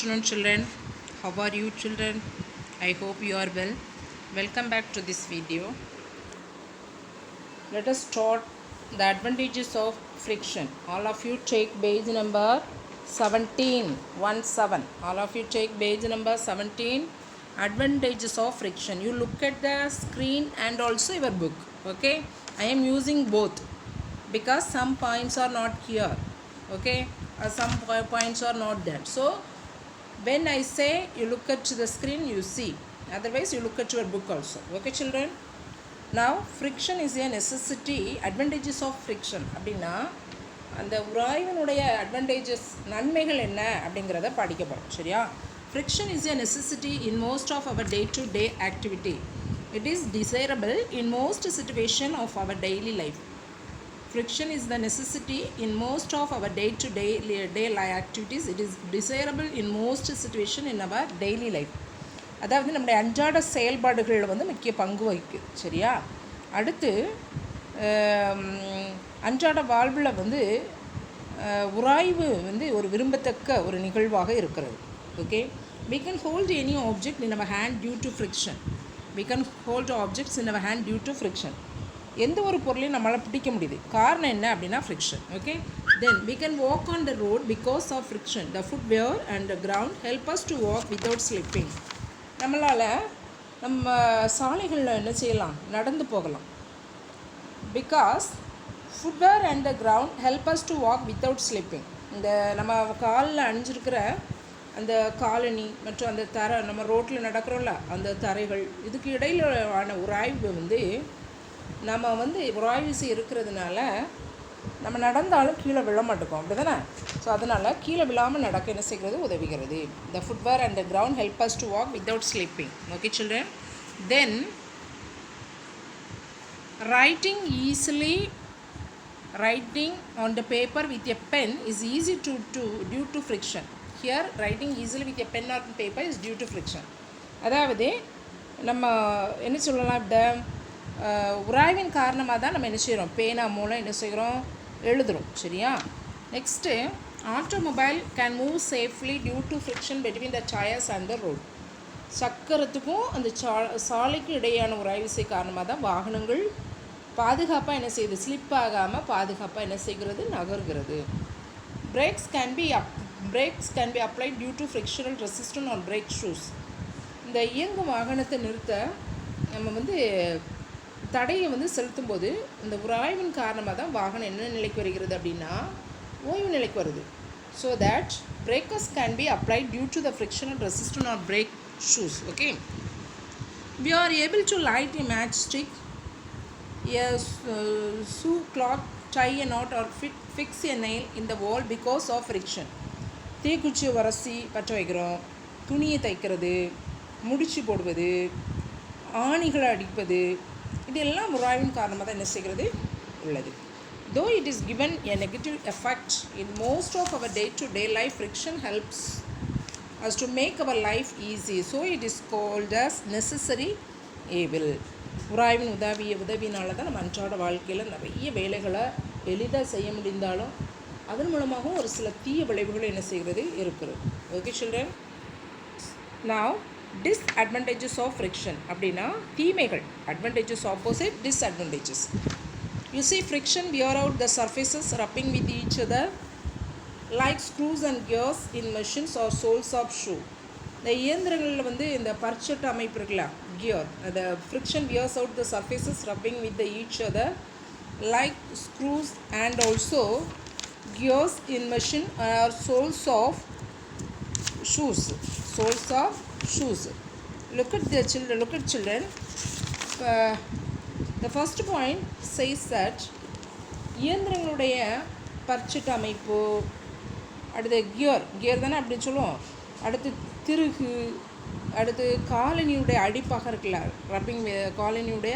afternoon, children. How are you, children? I hope you are well. Welcome back to this video. Let us start the advantages of friction. All of you take page number 17. 17. All of you take page number 17. Advantages of friction. You look at the screen and also your book. Okay. I am using both because some points are not here. Okay. Some points are not there. So when I say you look at the screen, you see. Otherwise, you look at your book also. Okay, children? Now, friction is a necessity. Advantages of friction. அப்படின்னா அந்த உராய்வினுடைய advantages நன்மைகள் என்ன அப்படிங்கிறத படிக்க போகிறோம். சரியா? Friction is a necessity in most of our day-to-day activity. It is desirable in most situation of our daily life. Friction is the necessity in most of our day-to-day activities. It is desirable in most situation in our daily life. அதாவது நம்முடைய அன்றாட செயல்பாடுகளில் வந்து முக்கிய பங்கு வகிக்குது. சரியா? அடுத்து அன்றாட வாழ்வில் வந்து உராய்வு வந்து ஒரு விரும்பத்தக்க ஒரு நிகழ்வாக இருக்கிறது. Okay, we can hold any object in our hand due to friction. We can hold objects in our hand due to friction. எந்த ஒரு பொருளையும் நம்மளால் பிடிக்க முடியுது. காரணம் என்ன அப்படின்னா friction. Okay, then we can walk on the road because of friction. The footwear and the ground help us to walk without slipping. நம்மளால் நம்ம சாலைகளில் என்ன செய்யலாம், நடந்து போகலாம். Because footwear and the ground help us to walk without slipping. இந்த நம்ம காலில் அணிஞ்சிருக்கிற அந்த காலணி மற்றும் அந்த தரை, நம்ம ரோட்டில் நடக்கிறோம்ல அந்த தரைகள், இதுக்கு இடையிலான உராய்வு வந்து நம்ம வந்து உராய்வு இருக்கிறதுனால நம்ம நடந்தாலும் கீழே விழ மாட்டோம். அப்படி தானே? ஸோ அதனால் கீழே விழாமல் நடக்க என்ன செய்கிறது, உதவுகிறது. The footwear and the ground help us to walk without slipping. Okay children? Then writing on the paper with a pen is easy to due to friction. Here writing easily with a pen or paper is due to friction. அதாவது நம்ம என்ன சொல்லலாம், இந்த உராய்வின் காரணமாக தான் நம்ம என்ன செய்கிறோம், பேனா மூலம் என்ன செய்கிறோம், எழுதுகிறோம். சரியா? Next, automobile can move safely due to friction between the tyres and the road. சக்கரத்துக்கும் அந்த சாலைக்கும் இடையான உராய்விசை காரணமாக தான் வாகனங்கள் பாதுகாப்பாக என்ன செய்யுது, ஸ்லிப் ஆகாமல் பாதுகாப்பாக என்ன செய்கிறது, நகர்கிறது. Brakes can be applied due to frictional resistance on brake shoes. இந்த இயங்கும் வாகனத்தை நிறுத்த நம்ம வந்து தடையை வந்து செலுத்தும் போது இந்த உராய்வின் காரணமாக தான் வாகனம் என்ன நிலைக்கு வருகிறது அப்படின்னா ஓய்வு நிலைக்கு வருது. So that breakers can be applied due to the frictional resistance on brake shoes. Okay, we are able to light a matchstick, a sew cloth, tie a knot or fix a nail in the wall because of friction. தீக்குச்சியை வரசி பற்ற வைக்கிறோம், துணியை தைக்கிறது, முடிச்சு போடுவது, ஆணிகளை அடிப்பது, இதெல்லாம் உராய்வின் காரணமாக தான் என்ன செய்கிறது உள்ளது. Though it is given a negative effect in most of our day-to-day life, friction helps us to make our life easy. So it is called as necessary evil. உராய்வின் உதவியினால தான் நம்ம அன்றாட வாழ்க்கையில் நிறைய வேலைகளை எளிதாக செய்ய முடிந்தாலும் அதன் மூலமாகவும் ஒரு சில தீய விளைவுகள் என்ன செய்கிறது இருக்கிறது. Okay children? Now disadvantages of friction அப்படின்னா தீமைகள். advantages opposite disadvantages. You see, friction wear out the surfaces rubbing with each other like screws and gears in machines or soles of shoe. இந்த இயந்திரங்களில் வந்து இந்த பர்ச்சட்டு அமைப்பு இருக்குல்ல, gear, the friction wears out the surfaces rubbing with each other like screws and also gears in machine or soles of shoes. Look at children. The first point says that இயந்திரங்களுடைய பர்ச்சட்டு அமைப்பு, அடுத்து gear தானே அப்படின்னு சொல்லுவோம், அடுத்து திருகு, அடுத்து காலனியுடைய அடிப்பாக இருக்குல்ல, rubbing காலனியுடைய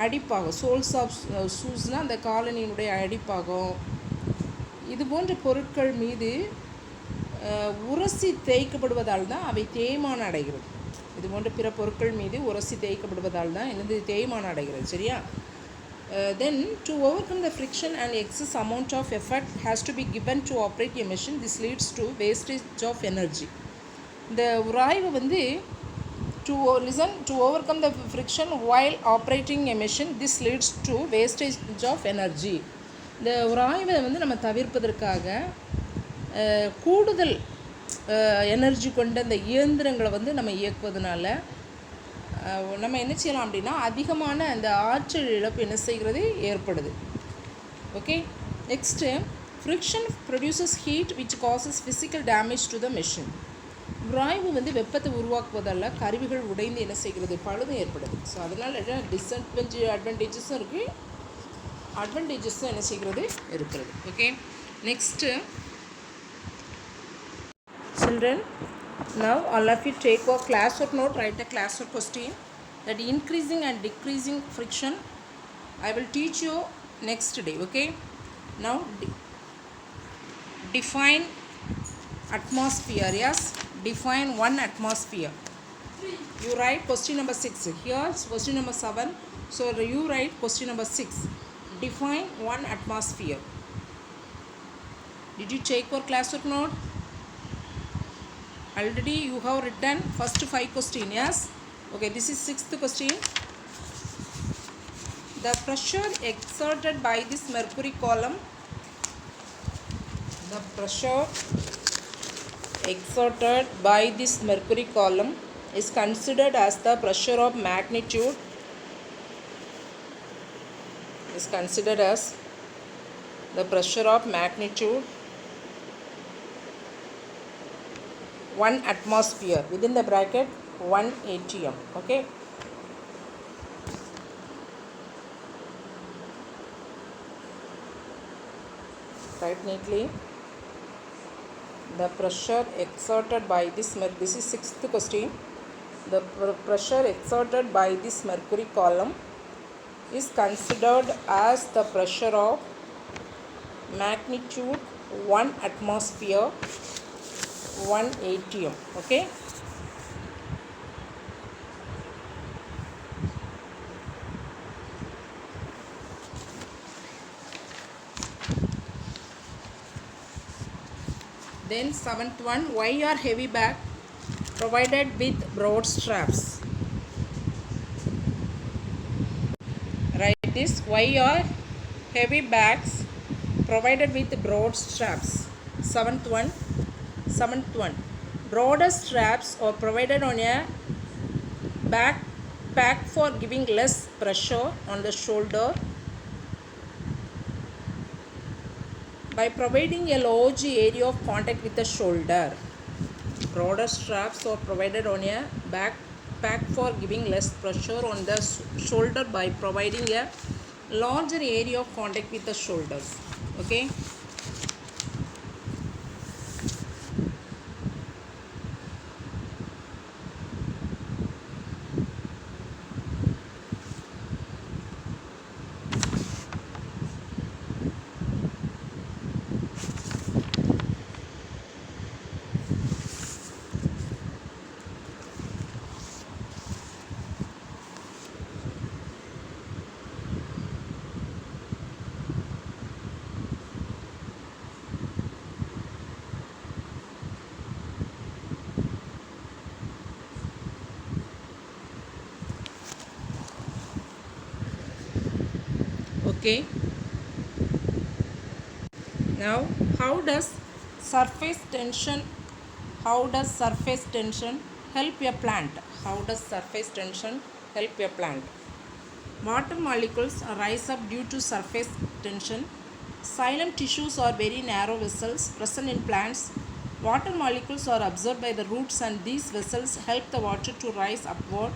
அடிப்பாகம், souls of ஷூஸ்னால் அந்த காலனியினுடைய அடிப்பாகம், இது போன்ற பொருட்கள் மீது உரசி தேய்க்கப்படுவதால் தான் அவை தேய்மானம் அடைகிறது. இது போன்ற பிற பொருட்கள் மீது உரசி தேய்க்கப்படுவதால் தான் என்னது தேய்மானம் அடைகிறது. சரியா? Then to overcome the friction and excess amount of effort has to be given to operate a machine. This leads to wastage of energy. இந்த உராய்வு வந்து to overcome the friction while operating a machine, this leads to wastage of energy. இந்த உராய்வை வந்து நம்ம தவிர்ப்பதற்காக கூடுதல் energy கொண்ட இந்த இயந்திரங்களை வந்து நம்ம இயக்குவதனால நம்ம என்ன செய்யலாம் அப்படின்னா அதிகமான அந்த ஆற்றல் இழப்பு என்ன செய்கிறது ஏற்படுது. Okay, next friction produces heat which causes physical damage to the machine. உராய்வு வந்து வெப்பத்தை உருவாக்குவதால் கருவிகள் உடைந்து என்ன செய்கிறது பழுதும் ஏற்படுது. ஸோ அதனால் அட்வான்டேஜஸும் இருக்குது, அட்வான்டேஜஸும் என்ன செய்கிறது இருக்கிறது. Okay, next children, now all of you take a classwork note, write a classwork question that increasing and decreasing friction I will teach you next day. Okay, now define atmosphere. Yes, define one atmosphere. You write question number 6 here, question number 7, so you write question number 6. Define one atmosphere. Did you take your classwork note? Already you have written first 5 questions. Yes, okay, this is 6th question. The pressure exerted by this mercury column, the pressure exerted by this mercury column is considered as the pressure of magnitude, is considered as the pressure of magnitude 1 atmosphere, within the bracket 1 atm. Okay, write neatly. The pressure exerted by this is 6th question. The pressure exerted by this mercury column is considered as the pressure of magnitude 1 atmosphere 1 atm. Okay, then 7th one, why are heavy bag provided with broad straps? Write this, why are heavy bags provided with broad straps? 7th one, broader straps are provided on a backpack for giving less pressure on the shoulder by providing a large area of contact with the shoulder. Broader straps are provided on a backpack for giving less pressure on the shoulder by providing a larger area of contact with the shoulders. Okay, okay, now how does surface tension help a plant? How does surface tension help a plant? Water molecules rise up due to surface tension. Xylem tissues are very narrow vessels present in plants. Water molecules are absorbed by the roots and these vessels help the water to rise upward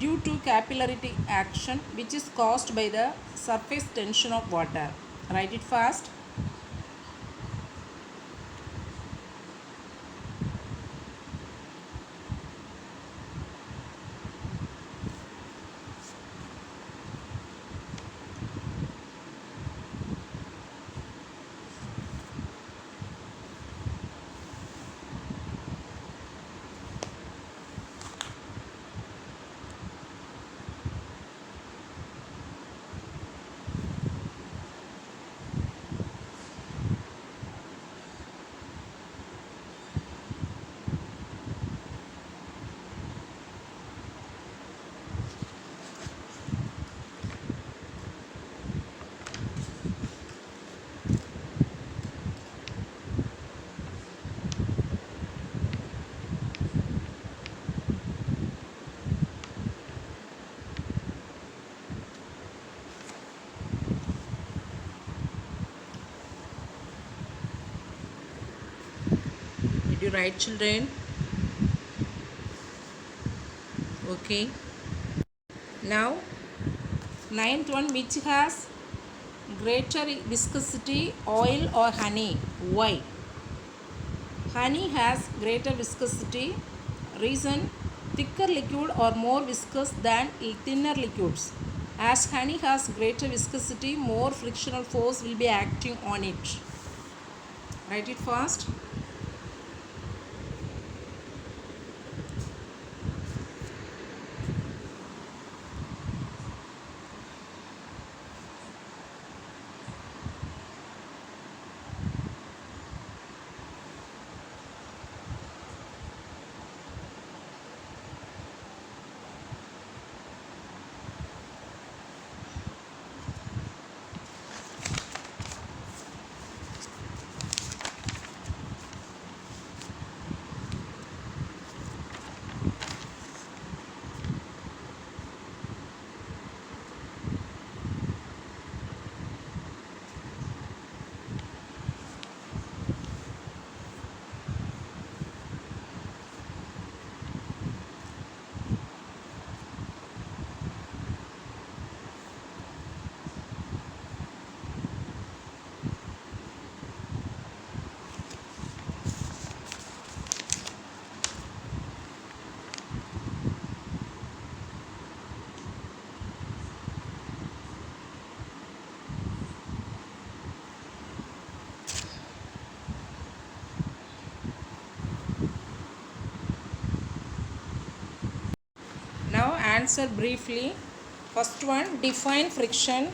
due to capillarity action which is caused by the surface tension of water. Write it fast. write, children? Okay. Now, ninth one, which has greater viscosity, oil or honey? Why? Honey has greater viscosity. Reason, thicker liquid or more viscous than thinner liquids. As honey has greater viscosity, more frictional force will be acting on it. Write it fast. Now answer briefly. First one, define friction.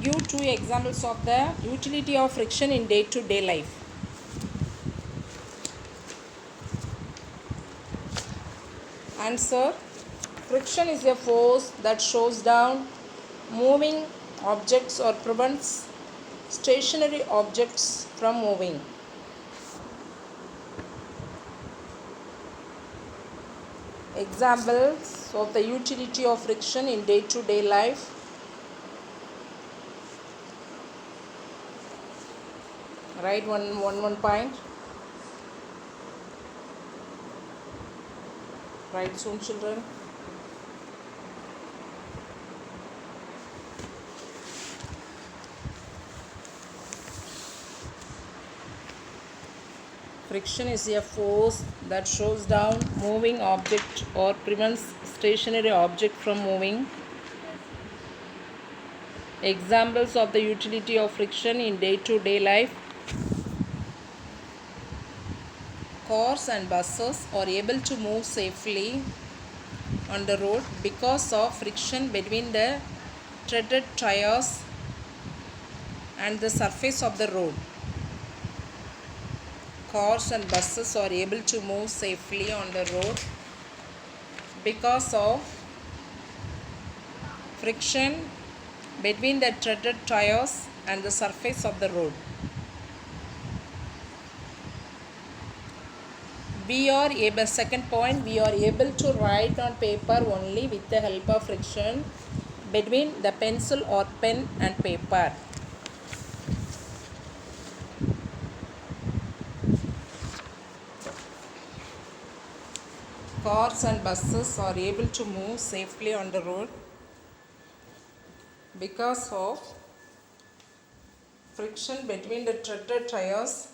Give two examples of the utility of friction in day-to-day life. Answer, friction is a force that shows down moving objects or prevents stationary objects from moving. Examples of the utility of friction in day-to-day life. Write one point. Write soon, children. Friction is a force that shows down moving object or prevents stationary object from moving. Examples of the utility of friction in day-to-day life. Cars and buses are able to move safely on the road because of friction between the treaded tires and the surface of the road. Cars and buses are able to move safely on the road because of friction between the treaded tires and the surface of the road. Second point, we are able to write on paper only with the help of friction between the pencil or pen and paper. Cars and buses are able to move safely on the road because of friction between the treaded tires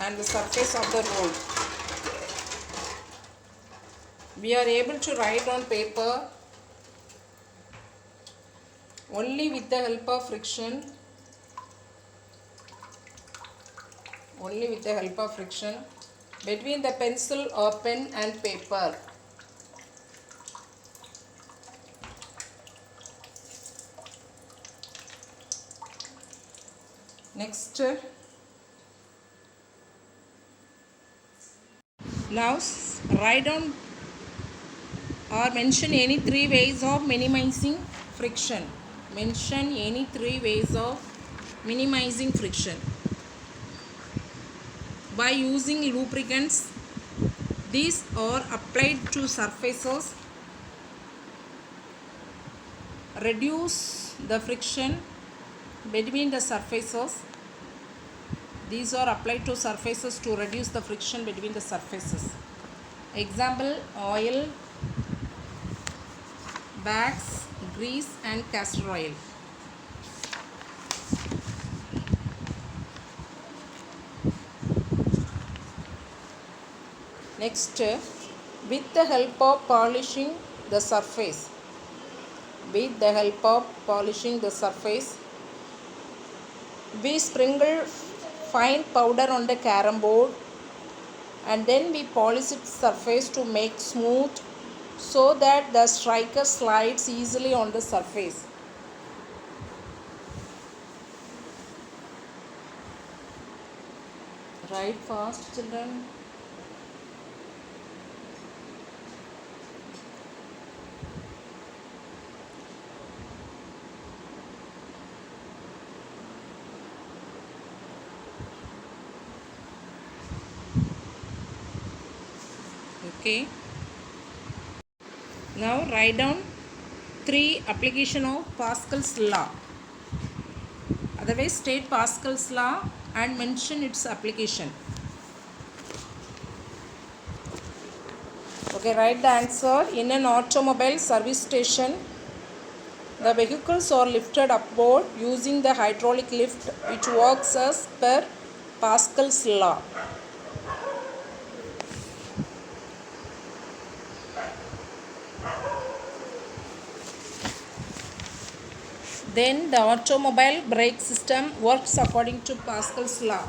and the surface of the road. We are able to write on paper only with the help of friction. Only with the help of friction between the pencil or pen and paper. Next, now write down or mention any three ways of minimizing friction. Mention any three ways of minimizing friction. By using lubricants, These are applied to surfaces, reduce the friction between the surfaces. These are applied to surfaces to reduce the friction between the surfaces. Example: oil, wax, grease and castor oil. Next, with the help of polishing the surface, we sprinkle fine powder on the carom board and then we polish its surface to make smooth so that the striker slides easily on the surface. Write fast, children. Okay. Now write down 3 application of Pascal's law. Otherwise state Pascal's law and mention its application. Okay, write the answer. In an automobile service station, the vehicles are lifted upward using the hydraulic lift which works as per Pascal's law. Then the automobile brake system works according to Pascal's law.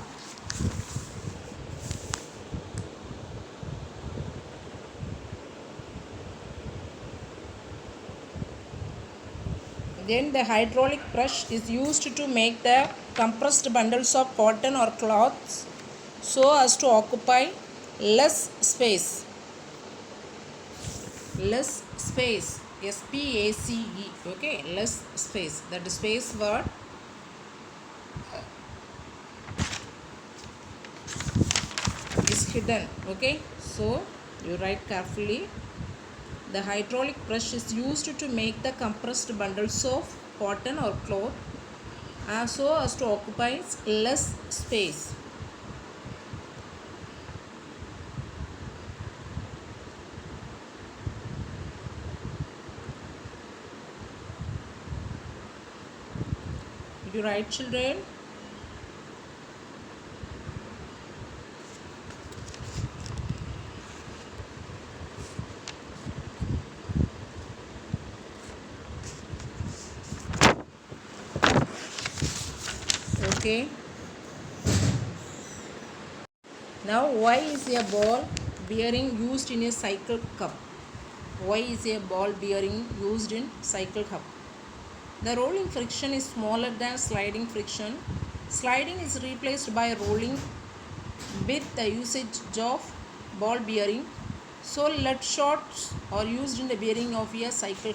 Then the hydraulic brush is used to make the compressed bundles of cotton or cloths so as to occupy less space. SPACE. Okay, less space. That space word is hidden. Okay, so you write carefully. The hydraulic brush is used to make the compressed bundles of cotton or cloth so as to occupy less space. Did you write, children? Okay. Now, why is a ball bearing used in a cycle cup? Why is a ball bearing used in cycle cup? The rolling friction is smaller than sliding friction. Sliding is replaced by rolling with the usage of ball bearing. So, lead shots are used in the bearing of a cycle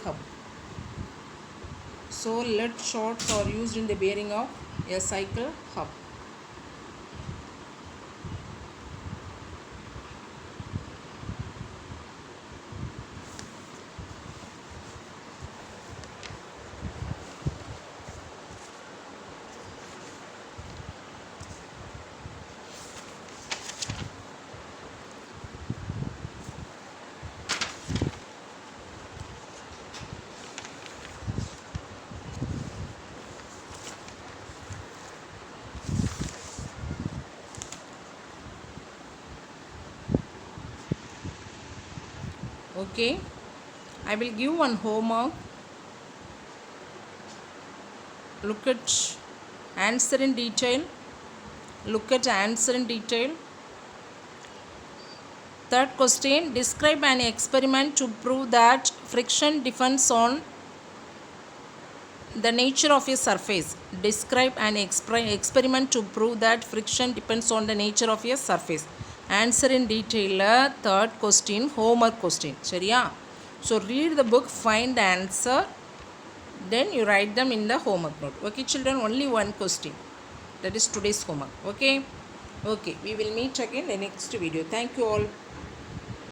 cup. Okay, I will give one homework. Look at answer in detail. Third question, describe an experiment to prove that friction depends on the nature of a surface. Describe an experiment to prove that friction depends on the nature of a surface. Answer in detail. Third question, homework question. சரியா? So read the book, find the answer, then you write them in the homework note. Okay, children, only one question. That is today's homework. Okay, we will meet again in the next video. Thank you all.